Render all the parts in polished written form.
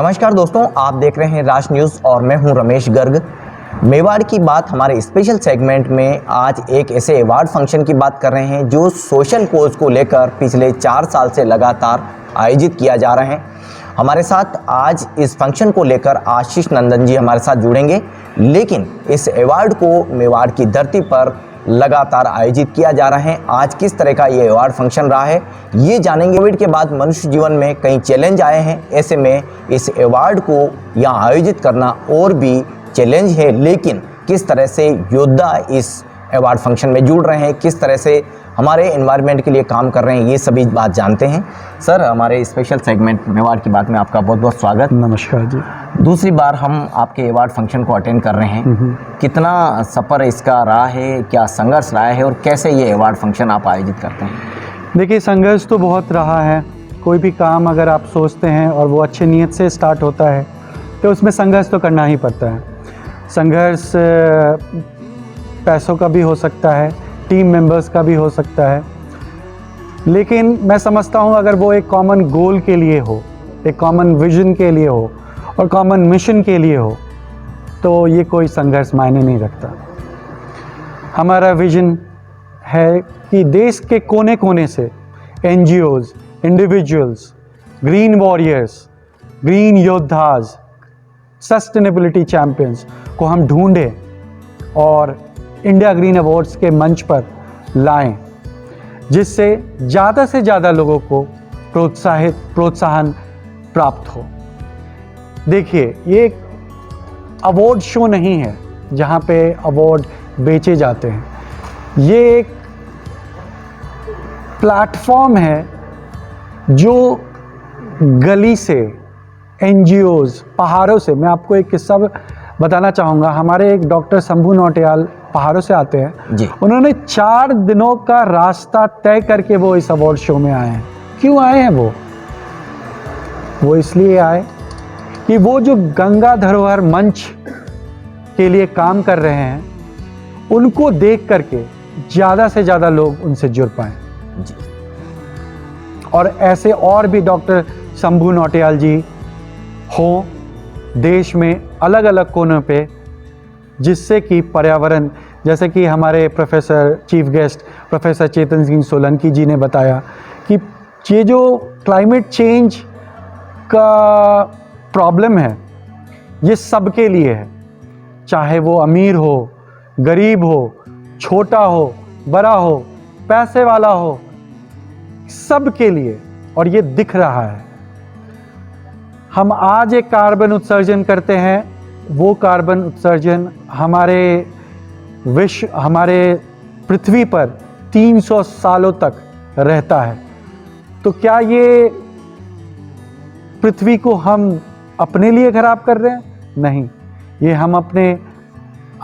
नमस्कार दोस्तों, आप देख रहे हैं राज न्यूज़ और मैं हूं रमेश गर्ग। मेवाड़ की बात हमारे स्पेशल सेगमेंट में आज एक ऐसे अवार्ड फंक्शन की बात कर रहे हैं जो सोशल कोज को लेकर पिछले 4 साल से लगातार आयोजित किया जा रहे हैं। हमारे साथ आज इस फंक्शन को लेकर आशीष नंदन जी हमारे साथ जुड़ेंगे, लेकिन इस अवार्ड को मेवाड़ की धरती पर लगातार आयोजित किया जा रहा है। आज किस तरह का ये अवार्ड फंक्शन रहा है ये जानेंगे। कोविड के बाद मनुष्य जीवन में कई चैलेंज आए हैं, ऐसे में इस अवार्ड को यहाँ आयोजित करना और भी चैलेंज है, लेकिन किस तरह से योद्धा इस अवार्ड फंक्शन में जुड़ रहे हैं, किस तरह से हमारे एनवायरनमेंट के लिए काम कर रहे हैं, ये सभी बात जानते हैं। सर, हमारे स्पेशल सेगमेंट मेवाड़ की बात में आपका बहुत बहुत स्वागत। नमस्कार जी। दूसरी बार हम आपके अवार्ड फंक्शन को अटेंड कर रहे हैं। कितना सफ़र इसका रहा है, क्या संघर्ष रहा है और कैसे ये अवार्ड फंक्शन आप आयोजित करते हैं? देखिए, संघर्ष तो बहुत रहा है। कोई भी काम अगर आप सोचते हैं और वो अच्छे नियत से स्टार्ट होता है तो उसमें संघर्ष तो करना ही पड़ता है। संघर्ष पैसों का भी हो सकता है, टीम मेंबर्स का भी हो सकता है, लेकिन मैं समझता हूँ अगर वो एक कॉमन गोल के लिए हो, एक कॉमन विजन के लिए हो और कॉमन मिशन के लिए हो तो ये कोई संघर्ष मायने नहीं रखता। हमारा विजन है कि देश के कोने कोने से NGOs, individuals, green warriors, green योद्धाज, सस्टेनेबिलिटी चैम्पियंस को हम ढूंढें और इंडिया ग्रीन अवार्ड्स के मंच पर लाएं, जिससे ज़्यादा से ज़्यादा लोगों को प्रोत्साहन प्राप्त हो। देखिए, ये एक अवार्ड शो नहीं है जहाँ पे अवार्ड बेचे जाते हैं। ये एक प्लेटफॉर्म है जो गली से, एनजीओज, पहाड़ों से, मैं आपको एक किस्सा बताना चाहूँगा। हमारे एक डॉक्टर शंभू नौटियाल पहाड़ों से आते हैं जी। उन्होंने 4 दिनों का रास्ता तय करके वो इस अवार्ड शो में आए हैं। क्यों आए हैं वो इसलिए आए कि वो जो गंगा धरोहर मंच के लिए काम कर रहे हैं उनको देख करके ज़्यादा से ज़्यादा लोग उनसे जुड़ पाएँ जी। और ऐसे और भी डॉक्टर शंभू नौटियाल जी हों देश में अलग अलग कोनों पे, जिससे कि पर्यावरण, जैसे कि हमारे professor chief guest professor Chetan Singh Solanki जी ने बताया कि ये जो क्लाइमेट चेंज का प्रॉब्लम है ये सबके लिए है, चाहे वो अमीर हो, गरीब हो, छोटा हो, बड़ा हो, पैसे वाला हो, सबके लिए। और ये दिख रहा है। हम आज एक कार्बन उत्सर्जन करते हैं, वो कार्बन उत्सर्जन हमारे पृथ्वी पर 300 सालों तक रहता है। तो क्या ये पृथ्वी को हम अपने लिए खराब कर रहे हैं? नहीं, ये हम अपने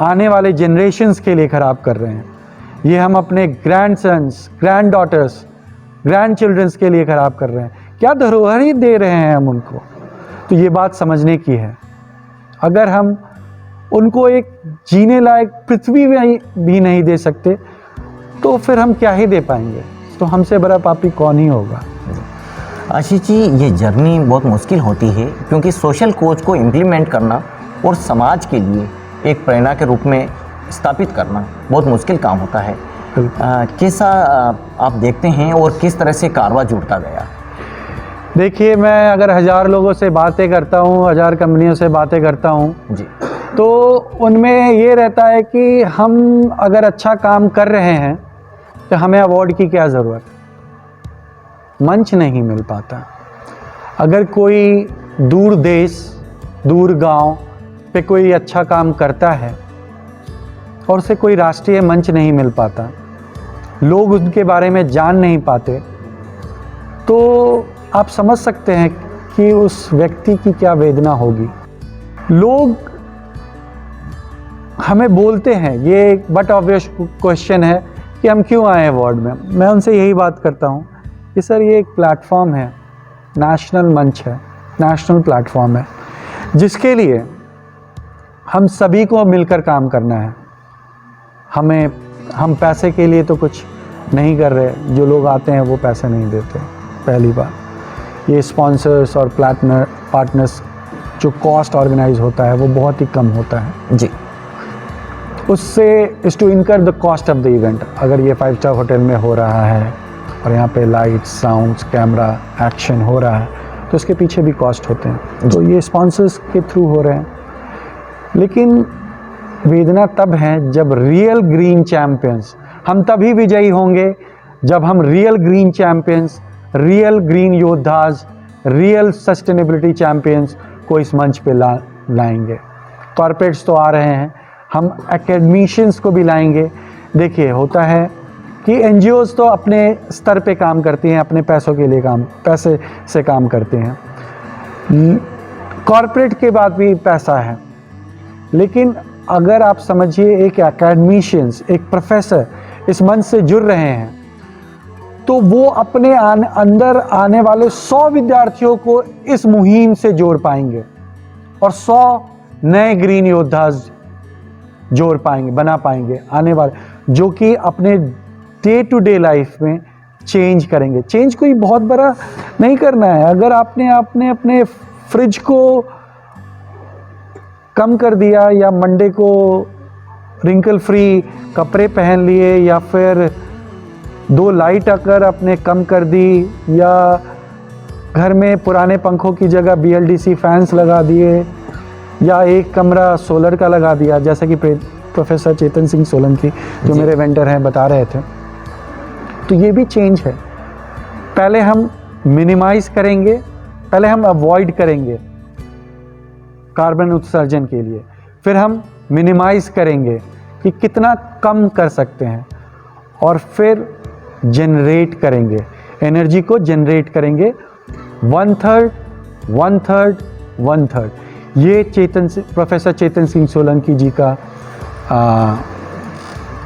आने वाले जनरेशन्स के लिए खराब कर रहे हैं। ये हम अपने ग्रैंडसन्स, ग्रैंड डॉटर्स, ग्रैंड चिल्ड्रंस के लिए खराब कर रहे हैं। क्या धरोहर ही दे रहे हैं हम उनको? तो ये बात समझने की है। अगर हम उनको एक जीने लायक पृथ्वी भी नहीं दे सकते तो फिर हम क्या ही दे पाएंगे? तो हमसे बड़ा पापी कौन ही होगा। आशीष जी, ये जर्नी बहुत मुश्किल होती है क्योंकि सोशल कोज को इम्प्लीमेंट करना और समाज के लिए एक प्रेरणा के रूप में स्थापित करना बहुत मुश्किल काम होता है। कैसा आप देखते हैं और किस तरह से कारवा जुड़ता गया? देखिए, मैं अगर 1000 लोगों से बातें करता हूँ, 1000 कंपनियों से बातें करता हूँ जी, तो उनमें ये रहता है कि हम अगर अच्छा काम कर रहे हैं तो हमें अवार्ड की क्या ज़रूरत। मंच नहीं मिल पाता। अगर कोई दूर देश, दूर गांव पे कोई अच्छा काम करता है और उसे कोई राष्ट्रीय मंच नहीं मिल पाता, लोग उनके बारे में जान नहीं पाते, तो आप समझ सकते हैं कि उस व्यक्ति की क्या वेदना होगी। लोग हमें बोलते हैं, ये बट ऑब्वियस क्वेश्चन है कि हम क्यों आए अवार्ड में। मैं उनसे यही बात करता हूँ कि सर, ये एक प्लेटफॉर्म है, नेशनल मंच है, नेशनल प्लेटफॉर्म है, जिसके लिए हम सभी को मिलकर काम करना है। हम पैसे के लिए तो कुछ नहीं कर रहे। जो लोग आते हैं वो पैसे नहीं देते, पहली बात। ये स्पॉन्सर्स और पार्टनर्स जो कॉस्ट ऑर्गेनाइज होता है वो बहुत ही कम होता है जी। उससे is to incur the cost of the event. अगर ये 5 स्टार होटल में हो रहा है और यहाँ पे लाइट्स, साउंड्स, कैमरा, एक्शन हो रहा है तो उसके पीछे भी कॉस्ट होते हैं, तो ये स्पॉन्सर्स के थ्रू हो रहे हैं। लेकिन वेदना तब है जब रियल ग्रीन चैम्पियंस, हम तभी विजयी होंगे जब हम real green champions, real green योद्धाज, रियल सस्टेनेबिलिटी चैम्पियंस को इस मंच पे लाएंगे। कॉर्पोरेट्स तो आ रहे हैं, हम एकेडमिशियंस को भी लाएंगे। देखिए होता है कि एनजीओज़ तो अपने स्तर पे काम करती हैं, अपने पैसों के लिए पैसे से काम करते हैं। कॉर्पोरेट के बाद भी पैसा है, लेकिन अगर आप समझिए एक एकेडमिशियंस, एक प्रोफेसर इस मंच से जुड़ रहे हैं तो वो अपने अंदर आने वाले 100 विद्यार्थियों को इस मुहिम से जोड़ पाएंगे और 100 नए ग्रीन योद्धा जोड़ पाएंगे, बना पाएंगे आने वाले, जो कि अपने डे टू डे लाइफ में चेंज करेंगे। चेंज कोई बहुत बड़ा नहीं करना है। अगर आपने अपने फ्रिज को कम कर दिया या मंडे को रिंकल फ्री कपड़े पहन लिए या फिर 2 लाइट अगर आपने कम कर दी या घर में पुराने पंखों की जगह BLDC फैंस लगा दिए या एक कमरा सोलर का लगा दिया, जैसा कि प्रोफेसर चेतन सिंह सोलंकी जो मेरे वेंडर हैं बता रहे थे, तो ये भी चेंज है। पहले हम मिनिमाइज करेंगे, पहले हम अवॉइड करेंगे कार्बन उत्सर्जन के लिए, फिर हम मिनिमाइज करेंगे कि कितना कम कर सकते हैं और फिर जनरेट करेंगे, एनर्जी को जनरेट करेंगे 1/3, 1/3, 1/3। ये प्रोफेसर चेतन सिंह सोलंकी जी का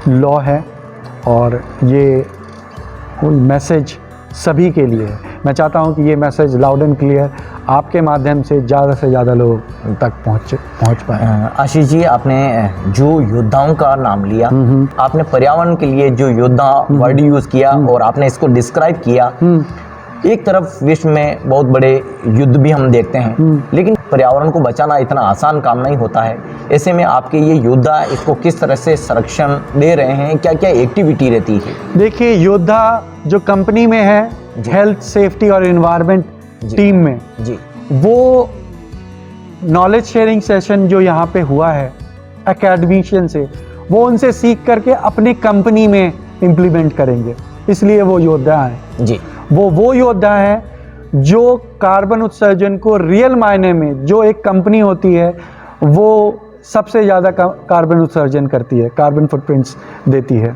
लॉ है और ये मैसेज सभी के लिए है। मैं चाहता हूं कि ये मैसेज लाउड एंड क्लियर आपके माध्यम से ज़्यादा लोग तक पहुंच पाए। आशीष जी, आपने जो योद्धाओं का नाम लिया, आपने पर्यावरण के लिए जो योद्धा वर्ड यूज़ किया और आपने इसको डिस्क्राइब किया। एक तरफ विश्व में बहुत बड़े युद्ध भी हम देखते हैं, लेकिन पर्यावरण को बचाना इतना आसान काम नहीं होता है। ऐसे में आपके ये योद्धा इसको किस तरह से संरक्षण दे रहे हैं, क्या क्या एक्टिविटी रहती है? देखिए, योद्धा जो कंपनी में है, हेल्थ, सेफ्टी और एनवायरनमेंट टीम में जी, वो नॉलेज शेयरिंग सेशन जो यहाँ पे हुआ है एकेडमिशियन से, वो उनसे सीख करके अपनी कंपनी में इम्प्लीमेंट करेंगे। इसलिए वो योद्धा हैं जी। वो योद्धा है जो कार्बन उत्सर्जन को रियल मायने में, जो एक कंपनी होती है वो सबसे ज़्यादा कार्बन उत्सर्जन करती है, कार्बन फुटप्रिंट्स देती है,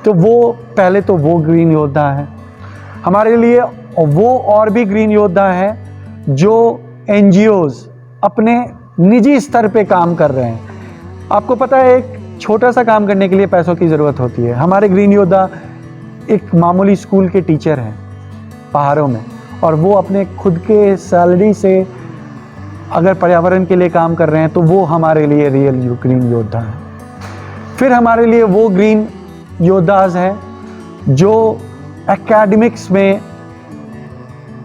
तो वो पहले तो वो ग्रीन योद्धा है हमारे लिए। वो और भी ग्रीन योद्धा है जो NGOs अपने निजी स्तर पे काम कर रहे हैं। आपको पता है, एक छोटा सा काम करने के लिए पैसों की ज़रूरत होती है। हमारे ग्रीन योद्धा एक मामूली स्कूल के टीचर हैं पहाड़ों में, और वो अपने खुद के सैलरी से अगर पर्यावरण के लिए काम कर रहे हैं तो वो हमारे लिए रियल ग्रीन योद्धा हैं। फिर हमारे लिए वो ग्रीन योद्धाज हैं जो एकेडमिक्स में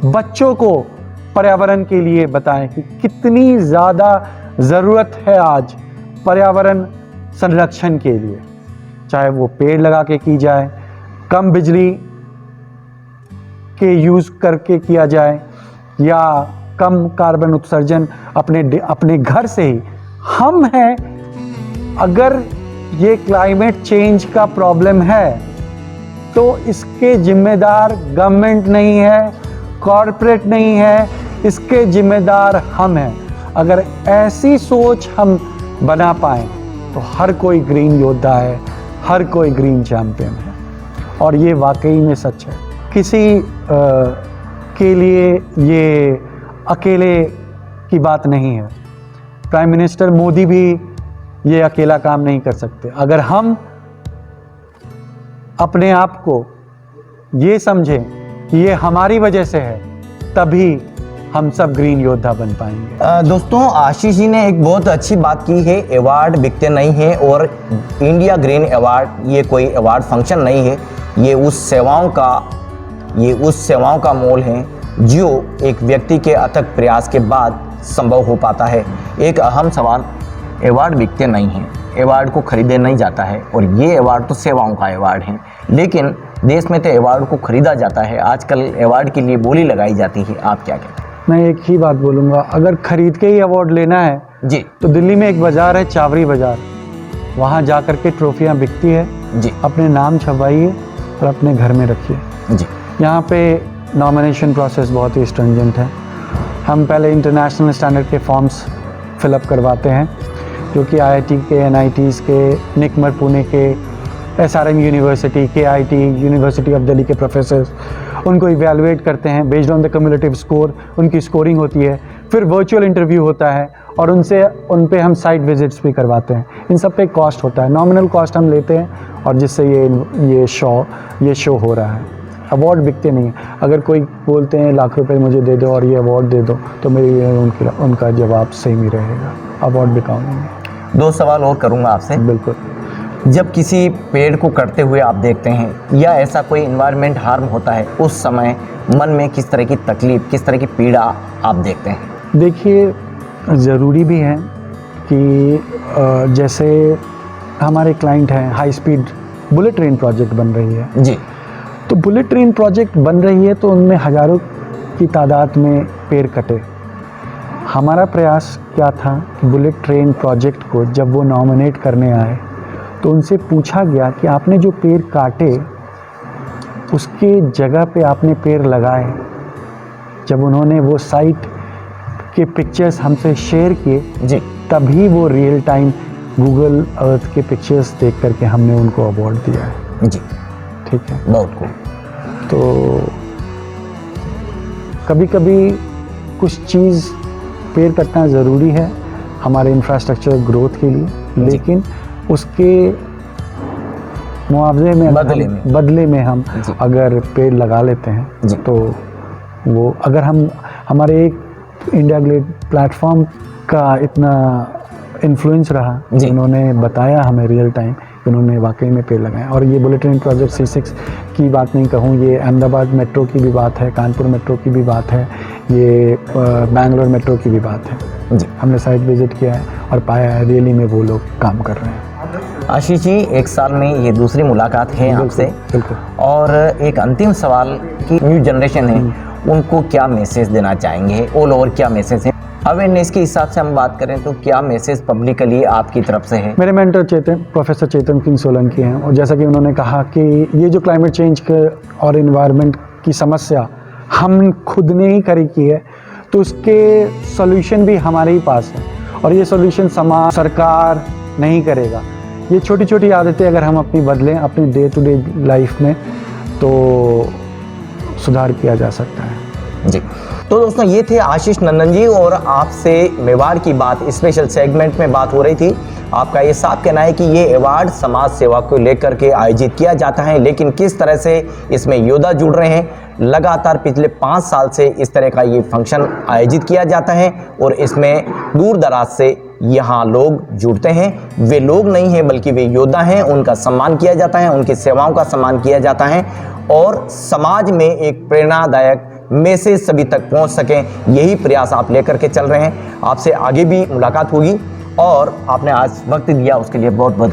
बच्चों को पर्यावरण के लिए बताएं कि कितनी ज़्यादा ज़रूरत है आज पर्यावरण संरक्षण के लिए, चाहे वो पेड़ लगा के की जाए, कम बिजली के यूज़ करके किया जाए, या कम कार्बन उत्सर्जन अपने घर से ही। हम हैं, अगर ये क्लाइमेट चेंज का प्रॉब्लम है तो इसके जिम्मेदार गवर्नमेंट नहीं है, कॉरपोरेट नहीं है, इसके जिम्मेदार हम हैं। अगर ऐसी सोच हम बना पाएँ तो हर कोई ग्रीन योद्धा है, हर कोई ग्रीन चैंपियन है, और ये वाकई में सच है। किसी के लिए ये अकेले की बात नहीं है। प्राइम मिनिस्टर मोदी भी ये अकेला काम नहीं कर सकते। अगर हम अपने आप को ये समझें कि ये हमारी वजह से है, तभी हम सब ग्रीन योद्धा बन पाएंगे। दोस्तों, आशीष जी ने एक बहुत अच्छी बात की है। अवार्ड बिकते नहीं है, और इंडिया ग्रीन अवार्ड ये कोई अवार्ड फंक्शन नहीं है, ये उस सेवाओं का मोल है जो एक व्यक्ति के अथक प्रयास के बाद संभव हो पाता है। एक अहम सवाल, अवार्ड बिकते नहीं हैं, अवार्ड को खरीदे नहीं जाता है और ये अवार्ड तो सेवाओं का अवार्ड है, लेकिन देश में तो अवार्ड को खरीदा जाता है। आजकल अवार्ड के लिए बोली लगाई जाती है, आप क्या कहते हैं? मैं एक ही बात बोलूँगा, अगर खरीद के ही अवार्ड लेना है जी तो दिल्ली में एक बाज़ार है, चावरी बाज़ार, वहाँ जा कर के ट्रॉफियाँ बिकती है, जी अपने नाम छपवाइए और अपने घर में रखिए। जी यहाँ पे नॉमिनेशन प्रोसेस बहुत ही स्ट्रिंजेंट है। हम पहले इंटरनेशनल स्टैंडर्ड के फॉर्म्स फिलअप करवाते हैं, जो कि IIT के, NITs के, निकमर पुणे के, SRM university, KIT university of Delhi के प्रोफेसर्स उनको इवैल्यूएट करते हैं based on the cumulative score, उनकी स्कोरिंग होती है, फिर वर्चुअल इंटरव्यू होता है और उन पे हम साइट विजिट्स भी करवाते हैं। इन सब पे कॉस्ट होता है, नॉमिनल कॉस्ट हम लेते हैं और जिससे ये शो हो रहा है। अवार्ड बिकते नहीं हैं। अगर कोई बोलते हैं लाख रुपए मुझे दे दो और ये अवार्ड दे दो, तो मेरी उनका जवाब सेम ही रहेगा, अवार्ड बिकाऊ नहीं है। 2 सवाल और करूँगा आपसे। बिल्कुल। जब किसी पेड़ को कटते हुए आप देखते हैं या ऐसा कोई इन्वायरमेंट हार्म होता है, उस समय मन में किस तरह की तकलीफ, किस तरह की पीड़ा आप देखते हैं? देखिए, ज़रूरी भी है कि जैसे हमारे क्लाइंट हैं, high speed bullet train project बन रही है जी, तो बुलेट ट्रेन प्रोजेक्ट बन रही है तो उनमें हज़ारों की तादाद में पेड़ कटे। हमारा प्रयास क्या था कि बुलेट ट्रेन प्रोजेक्ट को जब वो नॉमिनेट करने आए तो उनसे पूछा गया कि आपने जो पेड़ काटे उसके जगह पे आपने पेड़ लगाए। जब उन्होंने वो साइट के पिक्चर्स हमसे शेयर किए, जी, तभी वो रियल टाइम गूगल अर्थ के पिक्चर्स देख करके हमने उनको अवार्ड दिया है। जी, ठीक है। बहुत खूब। तो कभी कभी कुछ चीज़ पेड़ कटना ज़रूरी है हमारे इंफ्रास्ट्रक्चर ग्रोथ के लिए, लेकिन उसके मुआवजे में बदले में हम अगर पेड़ लगा लेते हैं तो वो, अगर हम हमारे एक इंडिया ग्लेड प्लेटफॉर्म का इतना इन्फ्लुएंस रहा, उन्होंने बताया हमें रियल टाइम, उन्होंने वाकई में पेड़ लगाए। और ये बुलेट ट्रेन प्रोजेक्ट C6 की बात नहीं कहूँ, ये अहमदाबाद मेट्रो की भी बात है, कानपुर मेट्रो की भी बात है, ये बैंगलोर मेट्रो की भी बात है। जी, हमने साइट विजिट किया है और पाया है रियली में वो लोग काम कर रहे हैं। आशीष जी, 1 साल में ये दूसरी मुलाकात है आपसे, बिल्कुल। और एक अंतिम सवाल कि न्यू जनरेशन है, उनको क्या मैसेज देना चाहेंगे? ऑल ओवर क्या मैसेज है? अवेयरनेस के हिसाब से हम बात करें तो क्या मैसेज पब्लिकली आपकी तरफ से है? मेरे मेंटर प्रोफेसर चेतन किंग सोलंकी हैं, और जैसा कि उन्होंने कहा कि ये जो क्लाइमेट चेंज के और इन्वायरमेंट की समस्या हम खुद ने ही खड़ी की है, तो उसके सॉल्यूशन भी हमारे ही पास है, और ये सॉल्यूशन समाज, सरकार नहीं करेगा। ये छोटी छोटी आदतें अगर हम अपनी बदलें अपनी डे टू डे लाइफ में, तो सुधार किया जा सकता है। जी, तो दोस्तों ये थे आशीष नंदन जी, और आपसे मेवाड़ की बात स्पेशल सेगमेंट में बात हो रही थी। आपका ये साफ कहना है कि ये अवार्ड समाज सेवा को लेकर के आयोजित किया जाता है, लेकिन किस तरह से इसमें योद्धा जुड़ रहे हैं, लगातार पिछले 5 साल से इस तरह का ये फंक्शन आयोजित किया जाता है और इसमें दूर दराज से यहाँ लोग जुड़ते हैं। वे लोग नहीं हैं बल्कि वे योद्धा हैं, उनका सम्मान किया जाता है, उनकी सेवाओं का सम्मान किया जाता है और समाज में एक प्रेरणादायक मैसेज सभी तक पहुंच सकें, यही प्रयास आप लेकर के चल रहे हैं। आपसे आगे भी मुलाकात होगी और आपने आज वक्त दिया उसके लिए बहुत बहुत